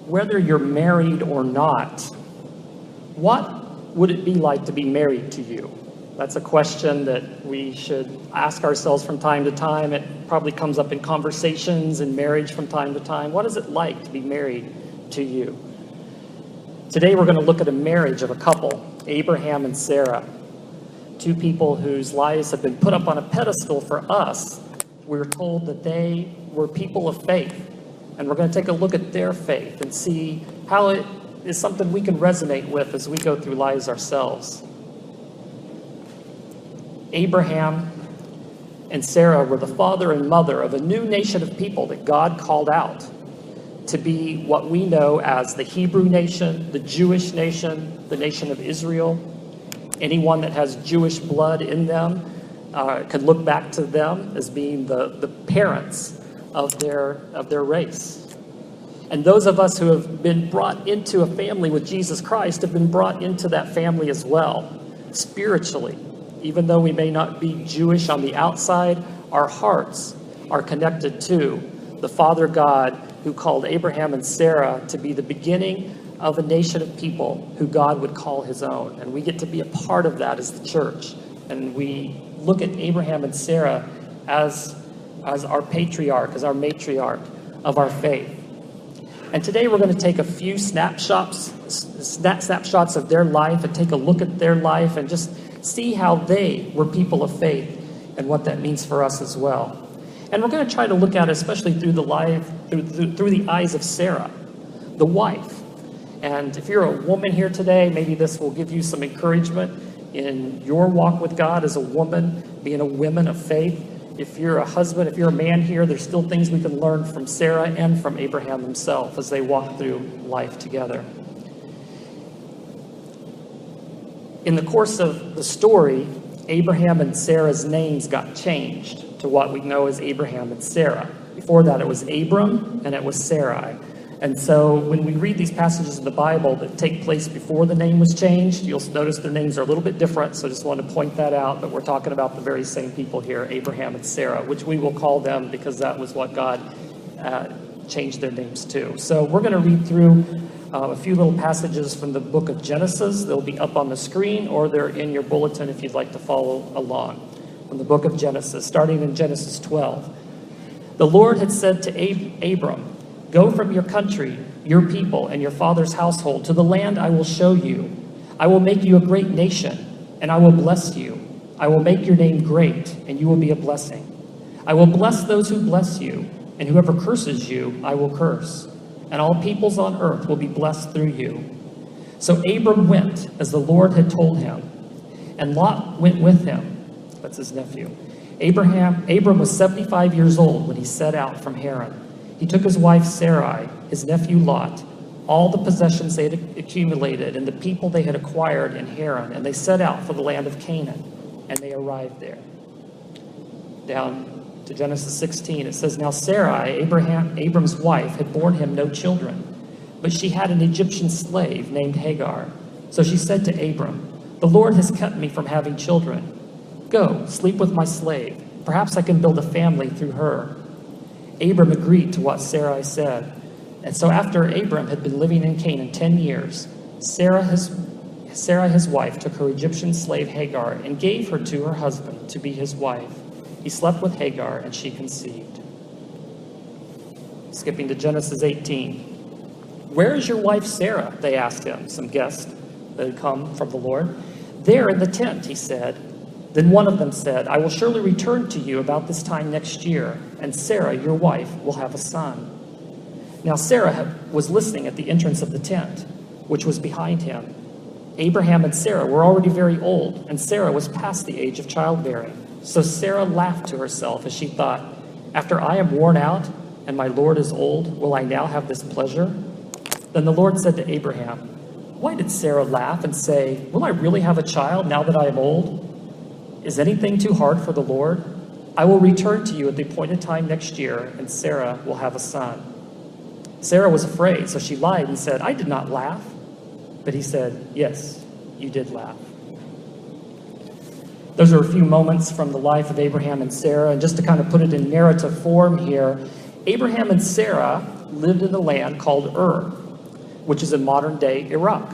whether you're married or not, what would it be like to be married to you? That's a question that we should ask ourselves from time to time. It probably comes up in conversations and marriage from time to time. What is it like to be married to you? Today we're going to look at a marriage of a couple, Abraham and Sarah, two people whose lives have been put up on a pedestal for us. We're told that they were people of faith, and we're going to take a look at their faith and see how it is something we can resonate with as we go through lives ourselves. Abraham and Sarah were the father and mother of a new nation of people that God called out to be what we know as the Hebrew nation, the Jewish nation, the nation of Israel. Anyone that has Jewish blood in them can look back to them as being the parents of their race. And those of us who have been brought into a family with Jesus Christ have been brought into that family as well, spiritually. Even though we may not be Jewish on the outside, our hearts are connected to the Father God who called Abraham and Sarah to be the beginning of a nation of people who God would call his own. And we get to be a part of that as the church. And we look at Abraham and Sarah as our patriarch, as our matriarch of our faith. And today we're going to take a few snapshots of their life and take a look at their life and just see how they were people of faith and what that means for us as well. And we're going to try to look at it especially through the eyes of Sarah, the wife. And if you're a woman here today, maybe this will give you some encouragement in your walk with God as a woman, being a woman of faith. If you're a husband, if you're a man here, there's still things we can learn from Sarah and from Abraham himself as they walk through life together. In the course of the story, Abraham and Sarah's names got changed to what we know as Abraham and Sarah. Before that, it was Abram and it was Sarai. And so when we read these passages in the Bible that take place before the name was changed, you'll notice their names are a little bit different. So I just want to point that out, but we're talking about the very same people here, Abraham and Sarah, which we will call them because that was what God changed their names to. So we're going to read through a few little passages from the book of Genesis. They'll be up on the screen or they're in your bulletin if you'd like to follow along. From the book of Genesis, starting in Genesis 12. The Lord had said to Abram, "Go from your country, your people, and your father's household to the land I will show you. I will make you a great nation, and I will bless you. I will make your name great, and you will be a blessing. I will bless those who bless you, and whoever curses you, I will curse. And all peoples on earth will be blessed through you." So Abram went as the Lord had told him, and Lot went with him. That's his nephew. Abram was 75 years old when he set out from Haran. He took his wife Sarai, his nephew Lot, all the possessions they had accumulated, and the people they had acquired in Haran, and they set out for the land of Canaan, and they arrived there. Down to Genesis 16, it says, "Now Sarai, Abram's wife, had borne him no children, but she had an Egyptian slave named Hagar. So she said to Abram, 'The Lord has kept me from having children. Go, sleep with my slave. Perhaps I can build a family through her.' Abram agreed to what Sarai said. And so after Abram had been living in Canaan 10 years, Sarah, his wife, took her Egyptian slave Hagar and gave her to her husband to be his wife. He slept with Hagar, and she conceived." Skipping to Genesis 18. "Where is your wife Sarah?" they asked him, some guests that had come from the Lord. "There in the tent," he said. Then one of them said, "I will surely return to you about this time next year, and Sarah, your wife, will have a son." Now Sarah was listening at the entrance of the tent, which was behind him. Abraham and Sarah were already very old, and Sarah was past the age of childbearing. So Sarah laughed to herself as she thought, "After I am worn out and my Lord is old, will I now have this pleasure?" Then the Lord said to Abraham, "Why did Sarah laugh and say, 'Will I really have a child now that I am old?' Is anything too hard for the Lord? I will return to you at the appointed time next year, and Sarah will have a son." Sarah was afraid, so she lied and said, "I did not laugh." But he said, "Yes, you did laugh." Those are a few moments from the life of Abraham and Sarah. And just to kind of put it in narrative form here, Abraham and Sarah lived in a land called Ur. which is in modern-day Iraq.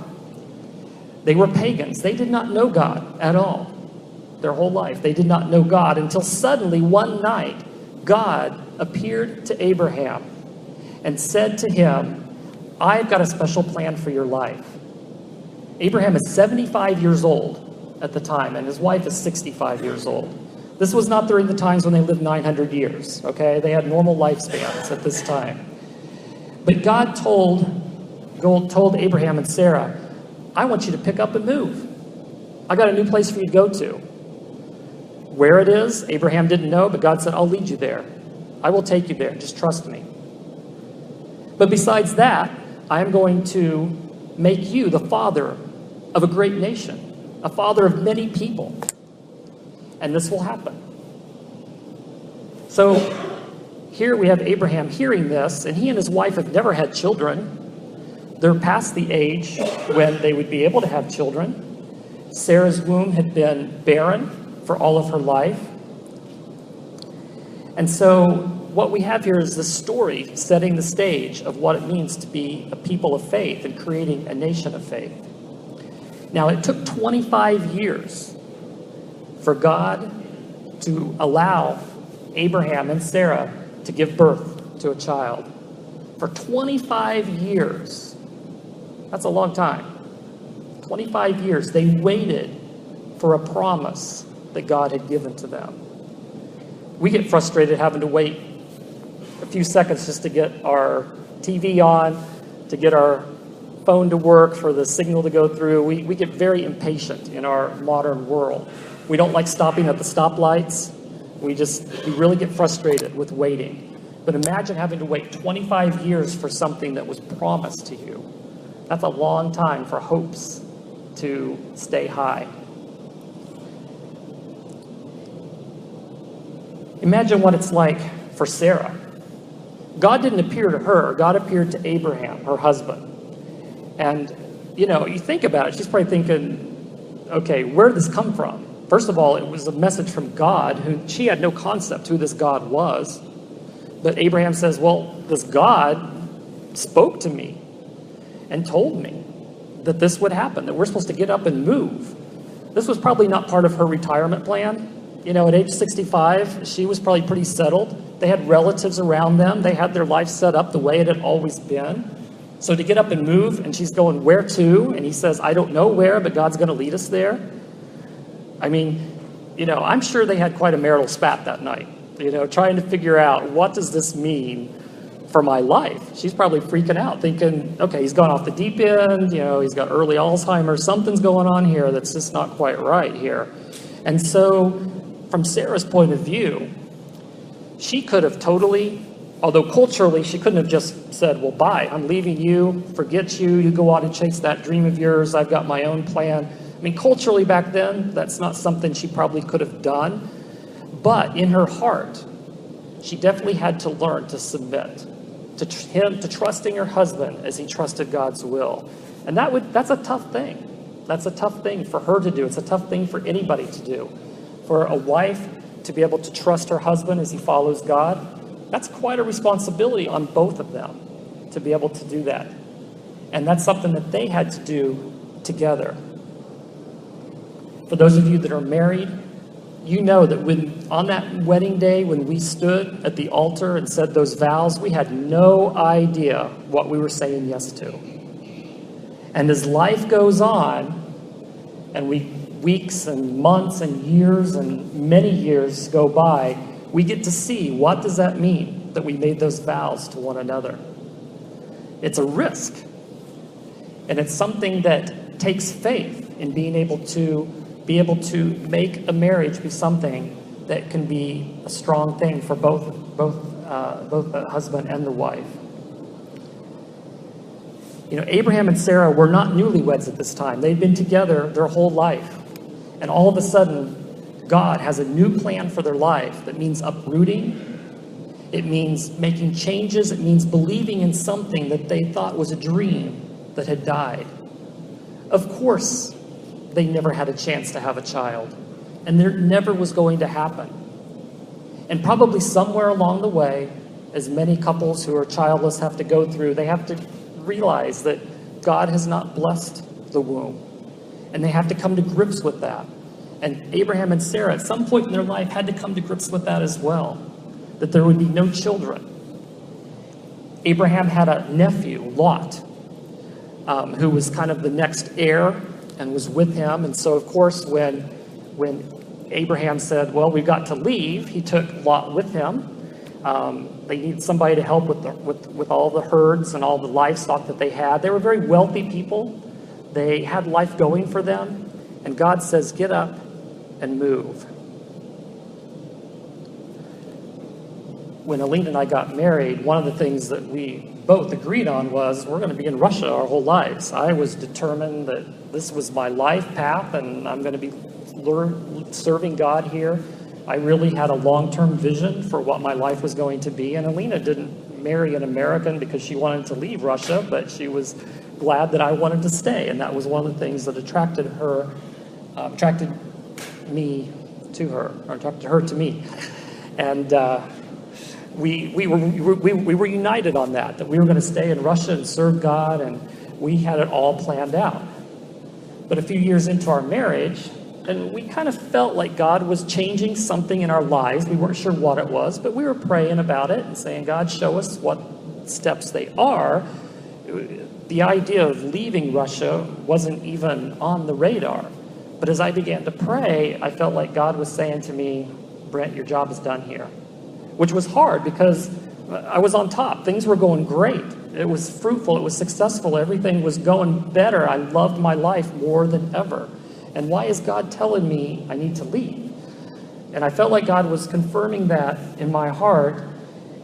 They were pagans. They did not know God at all. Their whole life, they did not know God until suddenly one night, God appeared to Abraham and said to him, I've got a special plan for your life. Abraham is 75 years old at the time, and his wife is 65 years old. This was not during the times when they lived 900 years, okay? They had normal lifespans at this time. But God told Abraham and Sarah, I want you to pick up and move. I got a new place for you to go to. Where it is, Abraham didn't know, but God said, I'll lead you there. I will take you there. Just trust me. But besides that, I am going to make you the father of a great nation, a father of many people. And this will happen. So here we have Abraham hearing this, and he and his wife have never had children. They're past the age when they would be able to have children. Sarah's womb had been barren for all of her life. And so what we have here is the story setting the stage of what it means to be a people of faith and creating a nation of faith. Now, it took 25 years for God to allow Abraham and Sarah to give birth to a child. For 25 years. That's a long time. 25 years. They waited for a promise that God had given to them. We get frustrated having to wait a few seconds just to get our TV on, to get our phone to work, for the signal to go through. We get very impatient in our modern world. We don't like stopping at the stoplights. We really get frustrated with waiting. But imagine having to wait 25 years for something that was promised to you. That's a long time for hopes to stay high. Imagine what it's like for Sarah. God didn't appear to her. God appeared to Abraham, her husband. And, you think about it. She's probably thinking, okay, where did this come from? First of all, it was a message from God, who she had no concept who this God was. But Abraham says, well, this God spoke to me and told me that this would happen, that we're supposed to get up and move. This was probably not part of her retirement plan. At age 65, she was probably pretty settled. They had relatives around them. They had their life set up the way it had always been. So to get up and move, and she's going, where to? And he says, I don't know where, but God's going to lead us there. I mean, I'm sure they had quite a marital spat that night, trying to figure out, what does this mean for my life? She's probably freaking out, thinking, okay, he's gone off the deep end, he's got early Alzheimer's, something's going on here that's just not quite right here. And so, from Sarah's point of view, she could have totally, although culturally she couldn't have just said, well, bye, I'm leaving you, forget you, you go out and chase that dream of yours, I've got my own plan. I mean, culturally back then, that's not something she probably could have done. But in her heart, she definitely had to learn to submit to trusting her husband as he trusted God's will. And that's a tough thing. That's a tough thing for her to do. It's a tough thing for anybody to do. For a wife to be able to trust her husband as he follows God, that's quite a responsibility on both of them to be able to do that. And that's something that they had to do together. For those of you that are married, you know that on that wedding day, when we stood at the altar and said those vows, we had no idea what we were saying yes to. And as life goes on, and weeks and months and years and many years go by, we get to see, what does that mean that we made those vows to one another? It's a risk. And it's something that takes faith in being able to make a marriage be something that can be a strong thing for both the husband and the wife. Abraham and Sarah were not newlyweds at this time. They'd been together their whole life. And all of a sudden, God has a new plan for their life that means uprooting. It means making changes. It means believing in something that they thought was a dream that had died. Of course, they never had a chance to have a child. And there never was going to happen. And probably somewhere along the way, as many couples who are childless have to go through, they have to realize that God has not blessed the womb. And they have to come to grips with that. And Abraham and Sarah, at some point in their life, had to come to grips with that as well, that there would be no children. Abraham had a nephew, Lot, who was kind of the next heir and was with him. And so, of course, when Abraham said, well, we've got to leave, he took Lot with him. They needed somebody to help with all the herds and all the livestock that they had. They were very wealthy people. They had life going for them. And God says, get up and move. When Alina and I got married, one of the things that we both agreed on was we're going to be in Russia our whole lives. I was determined that this was my life path and I'm going to be serving God here. I really had a long-term vision for what my life was going to be. And Alina didn't marry an American because she wanted to leave Russia, but she was glad that I wanted to stay. And that was one of the things that attracted me to her, or attracted her to me. And we were united on that we were going to stay in Russia and serve God, and we had it all planned out. But a few years into our marriage, and we kind of felt like God was changing something in our lives. We weren't sure what it was, but we were praying about it and saying, God, show us what steps they are. The idea of leaving Russia wasn't even on the radar. But as I began to pray, I felt like God was saying to me, Brent, your job is done here. Which was hard because I was on top. Things were going great. It was fruitful. It was successful. Everything was going better. I loved my life more than ever. And why is God telling me I need to leave? And I felt like God was confirming that in my heart.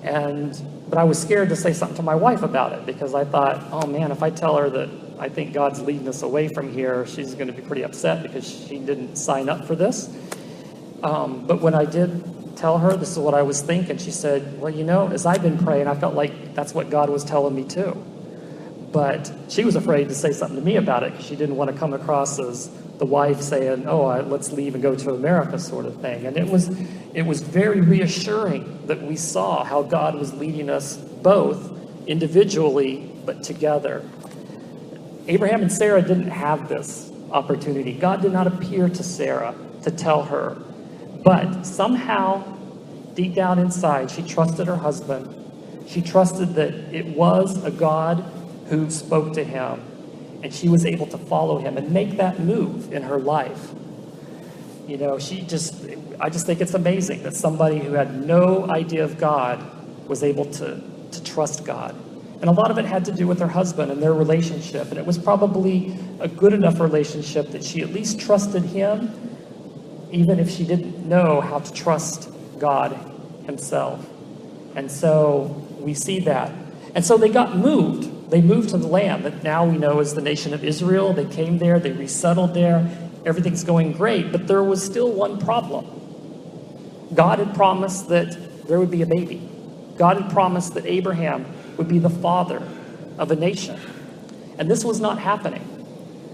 But I was scared to say something to my wife about it because I thought, oh man, if I tell her that I think God's leading us away from here, she's going to be pretty upset because she didn't sign up for this. But when I did tell her this is what I was thinking, she said, well, as I've been praying, I felt like that's what God was telling me too. But she was afraid to say something to me about it because she didn't want to come across as the wife saying, let's leave and go to America sort of thing. And it was very reassuring that we saw how God was leading us both individually, but together. Abraham and Sarah didn't have this opportunity. God did not appear to Sarah to tell her. But somehow, deep down inside, she trusted her husband. She trusted that it was a God who spoke to him. And she was able to follow him and make that move in her life. I just think it's amazing that somebody who had no idea of God was able to trust God. And a lot of it had to do with her husband and their relationship. And it was probably a good enough relationship that she at least trusted him, even if she didn't know how to trust God himself. And so we see that. And so they got moved. They moved to the land that now we know is the nation of Israel. They came there, they resettled there. Everything's going great, but there was still one problem. God had promised that there would be a baby. God had promised that Abraham would be the father of a nation. And this was not happening.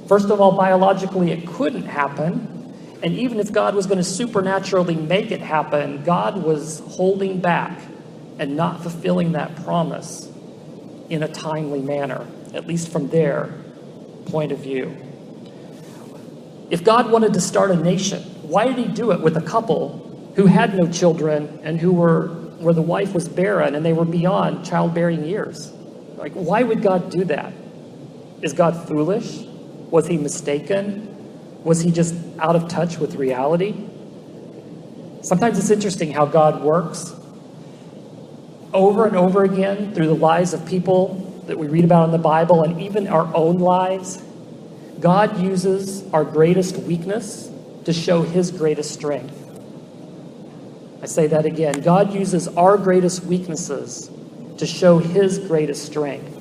First of all, biologically, it couldn't happen. And even if God was going to supernaturally make it happen, God was holding back and not fulfilling that promise in a timely manner, at least from their point of view. If God wanted to start a nation, why did he do it with a couple who had no children and where the wife was barren and they were beyond childbearing years? Like, why would God do that? Is God foolish? Was he mistaken? Was he just out of touch with reality? Sometimes it's interesting how God works. Over and over again through the lives of people that we read about in the Bible and even our own lives, God uses our greatest weakness to show his greatest strength. I say that again. God uses our greatest weaknesses to show his greatest strength.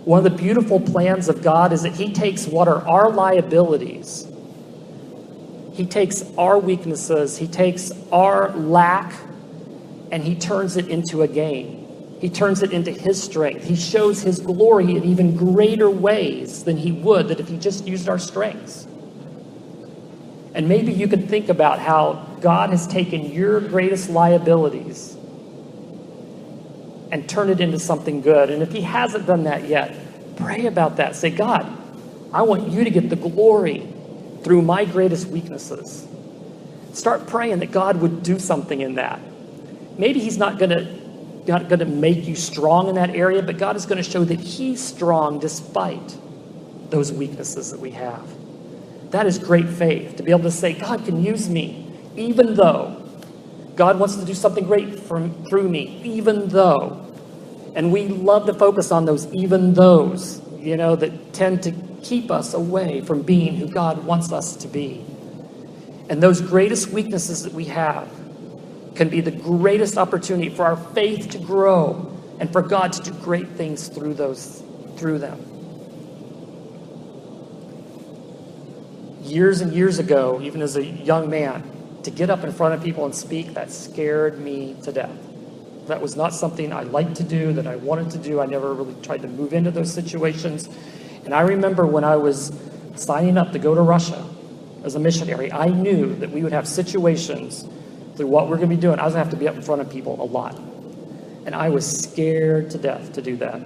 One of the beautiful plans of God is that he takes what are our liabilities. He takes our weaknesses. He takes our lack and he turns it into a gain. He turns it into his strength. He shows his glory in even greater ways than he would that if he just used our strengths. And maybe you can think about how God has taken your greatest liabilities and turned it into something good. And if he hasn't done that yet, Pray about that. Say, God, I want you to get the glory through my greatest weaknesses. Start praying that God would do something in that. Maybe he's not going to make you strong in that area, but God is going to show that he's strong despite those weaknesses that we have. That is great faith, to be able to say, God can use me, even though. God wants to do something great through me, even though. And we love to focus on those even those, that tend to keep us away from being who God wants us to be. And those greatest weaknesses that we have can be the greatest opportunity for our faith to grow and for God to do great things through them. Years and years ago, even as a young man, to get up in front of people and speak, that scared me to death. That was not something I liked to do, that I wanted to do. I never really tried to move into those situations. And I remember when I was signing up to go to Russia as a missionary, I knew that we would have situations through what we're going to be doing. I was going to have to be up in front of people a lot. And I was scared to death to do that.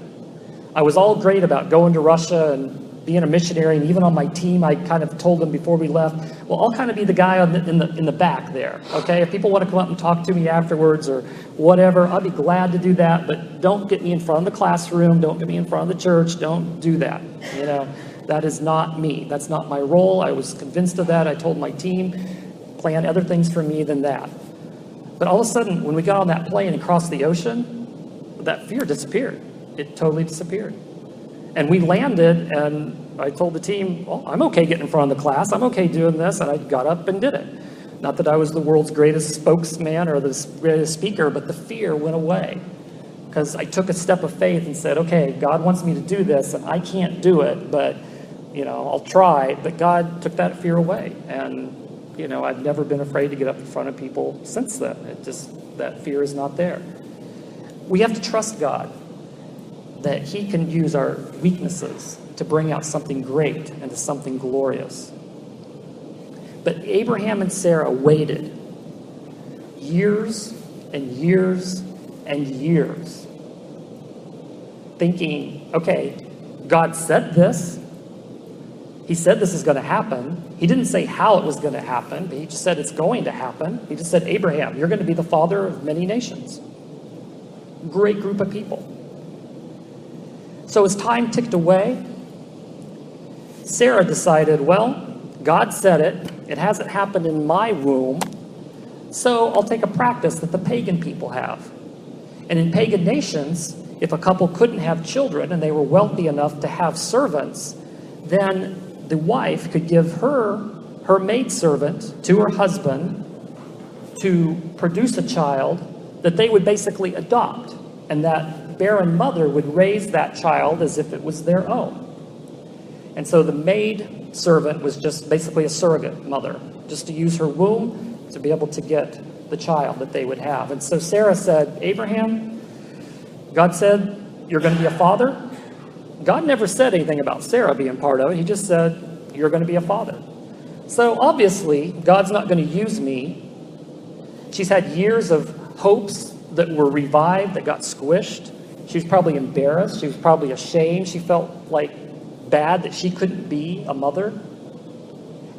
I was all great about going to Russia and being a missionary, and even on my team, I kind of told them before we left, well, I'll kind of be the guy in the back there, okay? If people want to come up and talk to me afterwards or whatever, I'll be glad to do that, but don't get me in front of the classroom, don't get me in front of the church, don't do that, That is not me. That's not my role. I was convinced of that. I told my team, plan other things for me than that. But all of a sudden, when we got on that plane and crossed the ocean, that fear disappeared. It totally disappeared. And we landed, and I told the team, well, I'm okay getting in front of the class. I'm okay doing this. And I got up and did it. Not that I was the world's greatest spokesman or the greatest speaker, but the fear went away. Because I took a step of faith and said, okay, God wants me to do this, and I can't do it, but, I'll try. But God took that fear away. And, I've never been afraid to get up in front of people since then. That fear is not there. We have to trust God that he can use our weaknesses to bring out something great and to something glorious. But Abraham and Sarah waited years and years and years, thinking, okay, God said this. He said this is going to happen. He didn't say how it was going to happen, but he just said it's going to happen. He just said, Abraham, you're going to be the father of many nations. Great group of people. So as time ticked away, Sarah decided, well, God said it. It hasn't happened in my womb, so I'll take a practice that the pagan people have. And in pagan nations, if a couple couldn't have children and they were wealthy enough to have servants, then the wife could give her maidservant to her husband to produce a child that they would basically adopt, and that barren mother would raise that child as if it was their own. And so the maid servant was just basically a surrogate mother, just to use her womb to be able to get the child that they would have. And so Sarah said, Abraham, God said, you're going to be a father. God never said anything about Sarah being part of it. He just said, you're going to be a father. So obviously, God's not going to use me. She's had years of hopes that were revived, that got squished. She was probably embarrassed. She was probably ashamed. She felt like bad that she couldn't be a mother.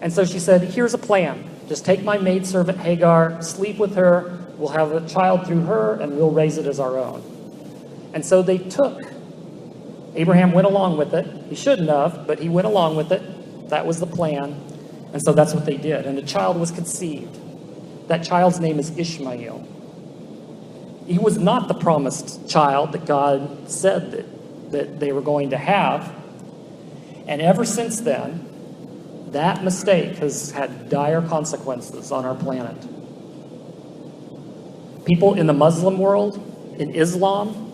And so she said, here's a plan. Just take my maidservant Hagar, sleep with her. We'll have a child through her, and we'll raise it as our own. And so they took. Abraham went along with it. He shouldn't have, but he went along with it. That was the plan. And so that's what they did. And a child was conceived. That child's name is Ishmael. He was not the promised child that God said that they were going to have. And ever since then, that mistake has had dire consequences on our planet. People in the Muslim world, in Islam,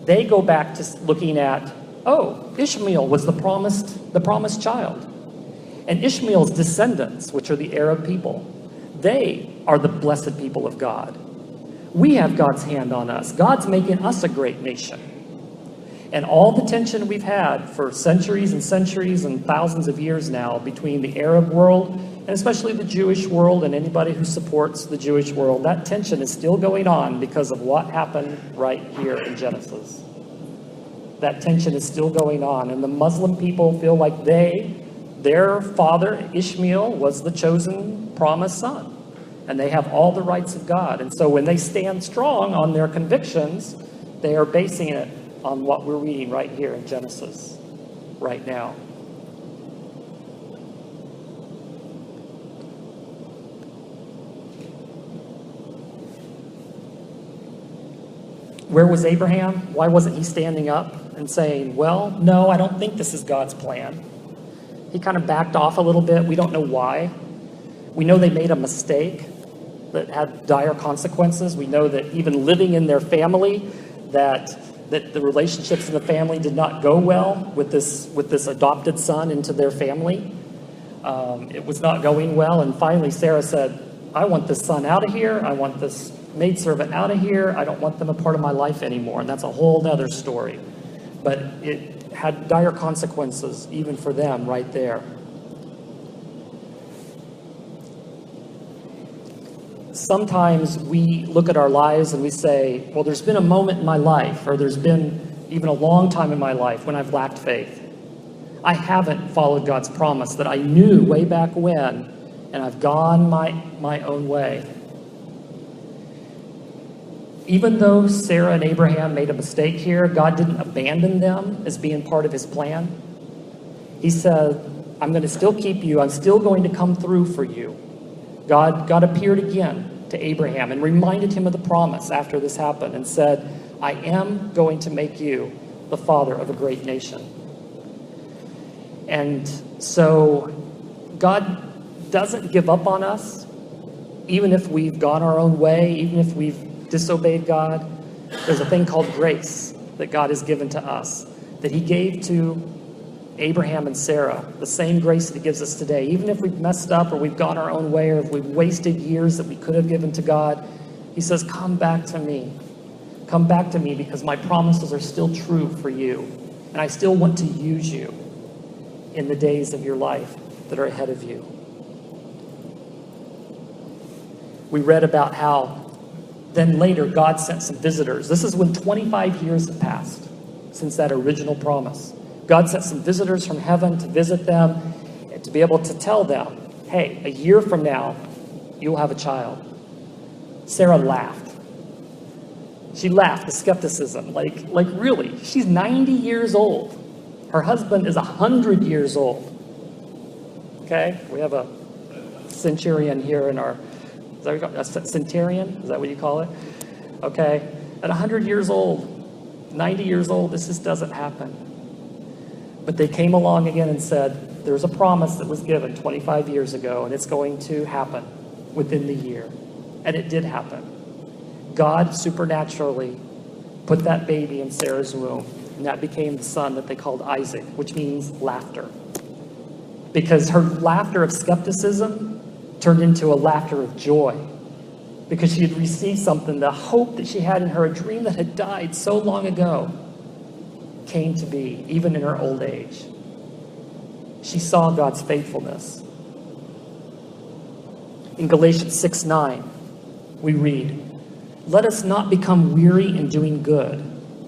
they go back to looking at, oh, Ishmael was the promised child. And Ishmael's descendants, which are the Arab people, they are the blessed people of God. We have God's hand on us. God's making us a great nation. And all the tension we've had for centuries and centuries and thousands of years now between the Arab world and especially the Jewish world and anybody who supports the Jewish world, that tension is still going on because of what happened right here in Genesis. that tension is still going on. And the Muslim people feel like their father, Ishmael, was the chosen promised son. And they have all the rights of God. And so when they stand strong on their convictions, they are basing it on what we're reading right here in Genesis right now. Where was Abraham? Why wasn't he standing up and saying, well, no, I don't think this is God's plan? He kind of backed off a little bit. We don't know why. We know they made a mistake that had dire consequences. We know that even living in their family, that the relationships in the family did not go well with this adopted son into their family. It was not going well. And finally, Sarah said, I want this son out of here. I want this maidservant out of here. I don't want them a part of my life anymore. And that's a whole other story. But it had dire consequences even for them right there. Sometimes we look at our lives and we say, well, there's been a moment in my life, or there's been even a long time in my life when I've lacked faith. I haven't followed God's promise that I knew way back when, and I've gone my own way. Even though Sarah and Abraham made a mistake here, God didn't abandon them as being part of his plan. He said, I'm going to still keep you. I'm still going to come through for you. God appeared again to Abraham and reminded him of the promise after this happened and said, I am going to make you the father of a great nation. And so God doesn't give up on us, even if we've gone our own way, even if we've disobeyed God. There's a thing called grace that God has given to us, that he gave to Abraham and Sarah, the same grace that he gives us today. Even if we've messed up or we've gone our own way or if we've wasted years that we could have given to God, he says, come back to me. Come back to me because my promises are still true for you. And I still want to use you in the days of your life that are ahead of you. We read about how then later God sent some visitors. This is when 25 years have passed since that original promise. God sent some visitors from heaven to visit them and to be able to tell them, hey, a year from now, you'll have a child. Sarah laughed. She laughed with skepticism. Like really, she's 90 years old. Her husband is 100 years old. Okay, we have a centurion here in our, is that what you call it? A centurion? Is that what you call it? Okay, at 100 years old, 90 years old, this just doesn't happen. But they came along again and said, there's a promise that was given 25 years ago, and it's going to happen within the year. And it did happen. God supernaturally put that baby in Sarah's womb, and that became the son that they called Isaac, which means laughter. Because her laughter of skepticism turned into a laughter of joy. Because she had received something, the hope that she had in her, a dream that had died so long ago, came to be, even in her old age. She saw God's faithfulness. In Galatians 6:9, we read, let us not become weary in doing good,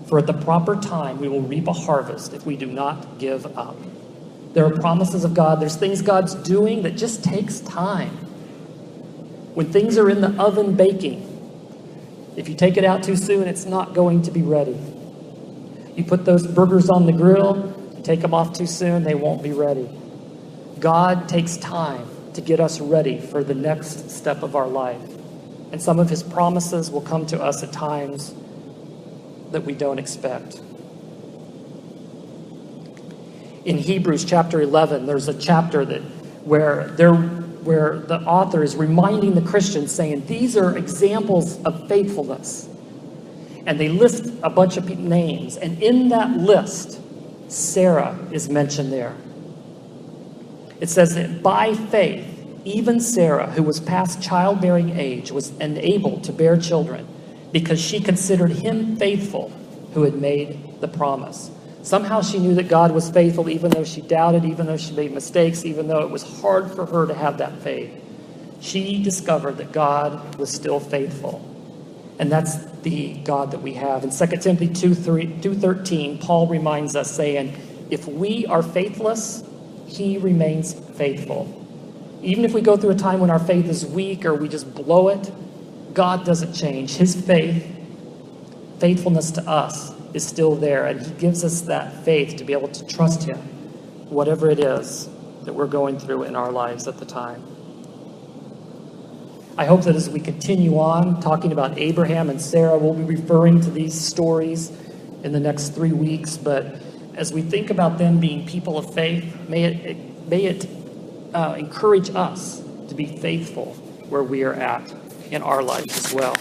for at the proper time we will reap a harvest if we do not give up. There are promises of God. There's things God's doing that just takes time. When things are in the oven baking, if you take it out too soon, it's not going to be ready. You put those burgers on the grill, you take them off too soon, they won't be ready. God takes time to get us ready for the next step of our life. And some of his promises will come to us at times that we don't expect. In Hebrews chapter 11, there's a chapter where the author is reminding the Christians, saying, these are examples of faithfulness. And they list a bunch of names. And in that list, Sarah is mentioned there. It says that by faith, even Sarah, who was past childbearing age, was enabled to bear children because she considered him faithful who had made the promise. Somehow she knew that God was faithful, even though she doubted, even though she made mistakes, even though it was hard for her to have that faith. She discovered that God was still faithful. And that's the God that we have. In 2 Timothy 2:13, Paul reminds us, saying, if we are faithless, he remains faithful. Even if we go through a time when our faith is weak or we just blow it, God doesn't change. His faithfulness to us is still there, and he gives us that faith to be able to trust him, whatever it is that we're going through in our lives at the time. I hope that as we continue on talking about Abraham and Sarah, we'll be referring to these stories in the next 3 weeks, but as we think about them being people of faith, may it encourage us to be faithful where we are at in our life as well.